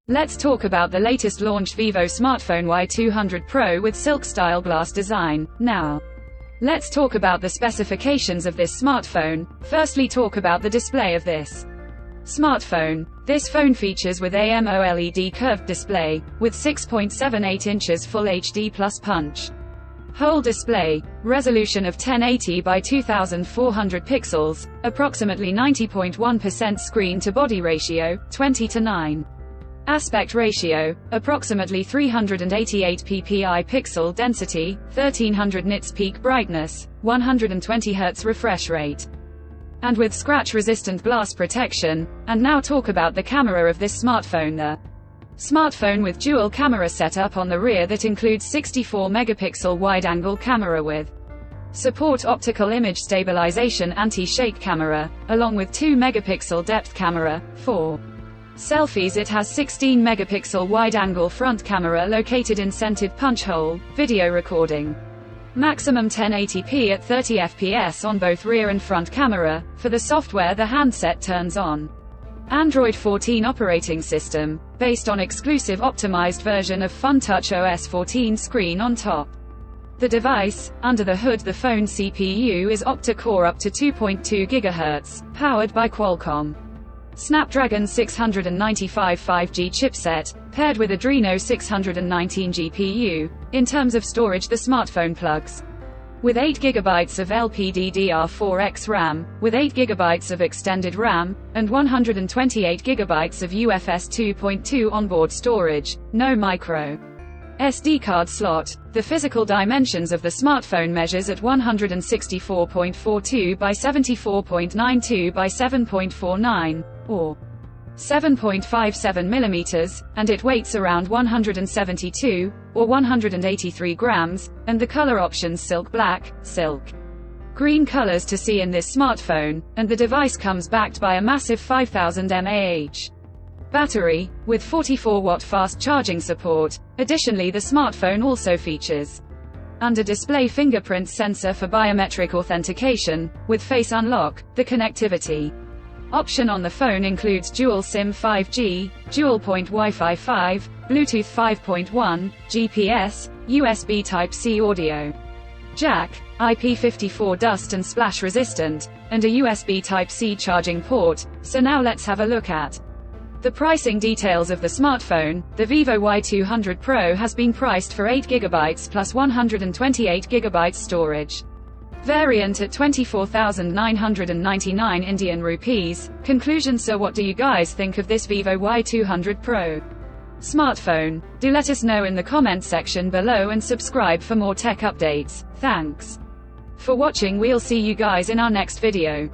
Let's talk about the latest launched Vivo smartphone Y200 Pro with silk-style glass design. Now, let's talk about the specifications of this smartphone. Firstly, talk about the display of this smartphone. This phone features with AMOLED curved display, with 6.78 inches Full HD plus punch hole display, resolution of 1080 by 2400 pixels, approximately 90.1% screen-to-body ratio, 20:9. Aspect ratio, approximately 388 ppi pixel density, 1300 nits peak brightness, 120 Hz refresh rate, and with scratch-resistant glass protection. And now talk about the camera of this smartphone. The smartphone with dual camera setup on the rear that includes 64 megapixel wide-angle camera with support optical image stabilization anti-shake camera, along with 2 megapixel depth camera. For selfies, it has 16 megapixel wide-angle front camera located in scented punch hole, video recording, maximum 1080p at 30 fps on both rear and front camera. For the software, the handset turns on Android 14 operating system, based on exclusive optimized version of FunTouch OS 14 screen on top. The device, under the hood, the phone CPU is octa-core up to 2.2 GHz, powered by Qualcomm Snapdragon 695 5G chipset, paired with Adreno 619 GPU. In terms of storage, the smartphone plugs with 8 GB of LPDDR4X RAM, with 8 GB of extended RAM, and 128 GB of UFS 2.2 onboard storage, no micro SD card slot. The physical dimensions of the smartphone measures at 164.42 by 74.92 by 7.49, or 7.57 mm, and it weighs around 172, or 183 grams, and the color options silk black, silk green colors to see in this smartphone, and the device comes backed by a massive 5000 mAh battery, with 44-watt fast charging support. Additionally, the smartphone also features under-display fingerprint sensor for biometric authentication, with face unlock. The connectivity option on the phone includes dual SIM 5G, dual-point Wi-Fi 5, Bluetooth 5.1, GPS, USB Type-C audio jack, IP54 dust and splash resistant, and a USB Type-C charging port. So now let's have a look at the pricing details of the smartphone. The Vivo Y200 Pro has been priced for 8 GB plus 128 GB storage variant at 24,999 Indian rupees. Conclusion: so what do you guys think of this Vivo Y200 Pro smartphone? Do let us know in the comment section below and subscribe for more tech updates. Thanks for watching. We'll see you guys in our next video.